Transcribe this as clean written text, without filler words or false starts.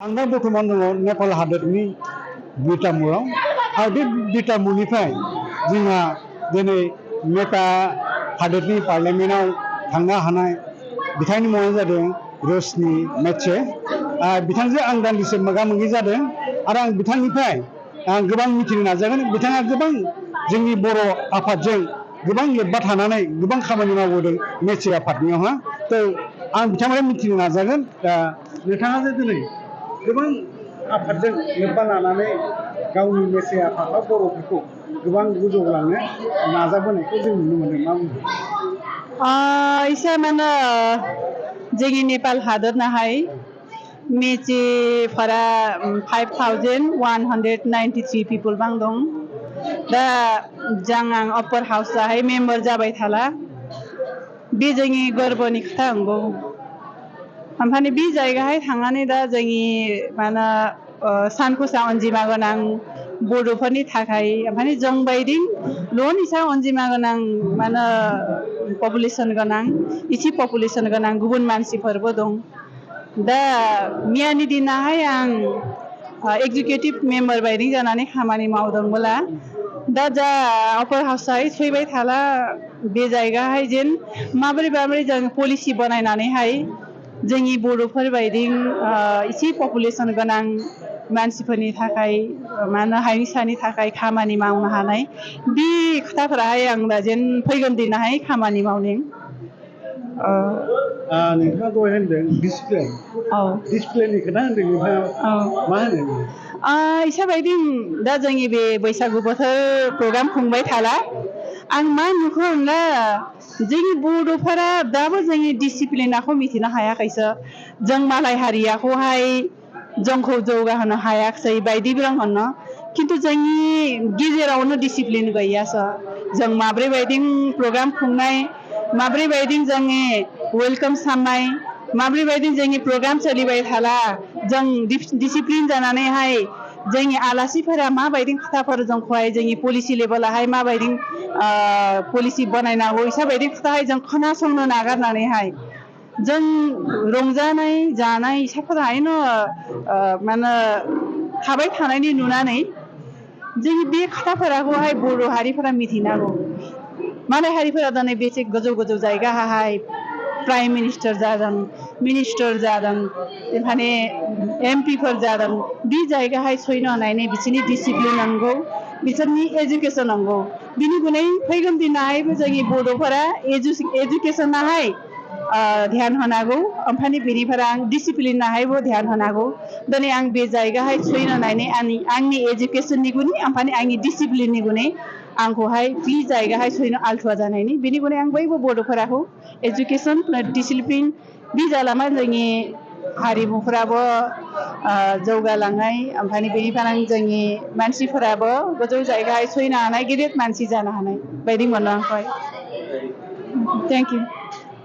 आं दा बर्थमान दङ नेपाल हादोरनि बिटामुराव आरो बे बिटामुरनिफ्राय जोंहा दिनै मेका हादोरनि पार्लियामेन्टआव थांनो हानाय बिथांनि मुङानो जादों रोशनी मेचे बिथांजों आं दान्दिसे मोगा मोगि जादों आरो आं बिथांनिफ्राय गोबां मिथिनो नाजागोन बिथाङा गोबां जोंनि बर' आफादजों गोबां लोब्बा थानानै गोबां खामानि मावबोदों मेचे आफादनियावहा आं बिथांनिफ्राय मिथिनो नाजागोन नोंथाङा जे दिनै गोबां आफादजों लोब्बा लानानै गावनि मेचे आफादआव बर'फोरखौ गोबां गोजौलांनो नाजाबोनायखौ जों नुनो मोनदों मा बुङो इसे माने जोंनि नेपाल हादोरनाहाय मेचेफोरा 5193 पिपल बां दं दा जों आं अप्पर हाउसआहाय मेम्बार जाबाय थाला बे जोंनि गोरबोनि खोथा नंगौ ओमफ्राय बे जायगाहाय थांनानै दा जोंनि माने सानखोसा अनजिमा गोनां बर'फोरनि थाखाय ओमफ्राय जों बायदि ल'निसा अनजिमा गोनां माने पपुलेसन गोनां इसे पपुलेसन गोनां गुबुन मानसिफोरबो दं दा मियानि दिनाहाय आं एग्जिकिउटिभ मेम्बार बायदि जानानै खामानि मावदोंब्ला दा जा अप्पर हाउसआहाय फैबाय थाला बे जायगाहाय जेन माबोरै जों पलिसि बानायनानैहाय जोंनि बर'फोर बायदि इसे पपुलेसन गोनां मानसिफोरनि थाखाय मा होनो हारिसानि थाखाय खामानि मावनो हानाय बे खोथाफोराहाय आं दा जेन फैगोन दिनाहाय खामानि मावदों नोंथाङा दहाय होनदों डिसप्लेनि खोथा होनदों नोंथाङा मा होनो इसा बायदि दा जोंनि बे बैसागु बोथोर प्रग्राम खुंबाय थाला आं मा नुखो होनला जोंनि बर'फोरा दाबो जोंनि डिसिप्लिनखौ मिथिनो हायाखैसो जों मालाय हारियाखौहाय जोंखौ जौगाहोनो हायाखै बायदि होनो खिन्थु जोंनि गेजेरावनो डिसिप्लिन गैयासो जों माब्रै बायदि प्रग्राम खुंनाय माब्रै बायदि जोंनि वेलकाम साननाय माब्रै बायदि जोंनि प्रग्राम सोलिबाय थाला जों डिसिप्लिन जानानैहाय जोंनि आलासिफोरा माबायदि खोथाफोर जोंखौहाय जोंनि पलिसि लेभेलावहाय माबायदि पलिसि बानायनांगौ इसाबायदि खोथाहाय जों खोनासंनो नागारनानैहाय जों रंजानाय जानाय इसाफोराहायनो माने थाबाय थानायनि नुनानै जोंनि बे खोथाफोरखौहाय बर' हारिफोरा मिथिनांगौ मालाय हारिफोरा दिनै बेसे गोजौ जायगाहाय प्राइम मिनिस्टार जादों मिनिस्टार जादों माने एमपिफोर जादों बे जायगाहाय सैनो हानायनि बिसोरनि डिसिप्लिन नांगौ बिसोरनि एजुकेसन नांगौ बिनि गुनै फैगोन दिनाहायबो जोंनि बर'फोरा एजुकेसनाहाय ध्यान होनांगौ ओमफ्राय बेनिफ्राय आं डिसिप्लिनाहायबो ध्यान होनांगौ दिनै आं बे जायगाहाय सैनो हानायनि आंनि एजुकेसननि गुनै ओमफ्राय आंनि डिसिप्लिननि गुनै आंखौहाय बे जायगाहाय सैनो आल्थुवा जानायनि बिनि गुनै आं बयबो बर'फोराखौ एजुकेसन डिसिप्लिन बे जालामा जोंनि हारिमुफोराबो जौगालांनाय ओमफ्राय बेनिफ्राय आं जोंनि मानसिफोराबो गोजौ जायगाहाय सैनो हानाय गिदिर मानसि जानो हानाय बायदि मोनो आंखौहाय थेंक इउ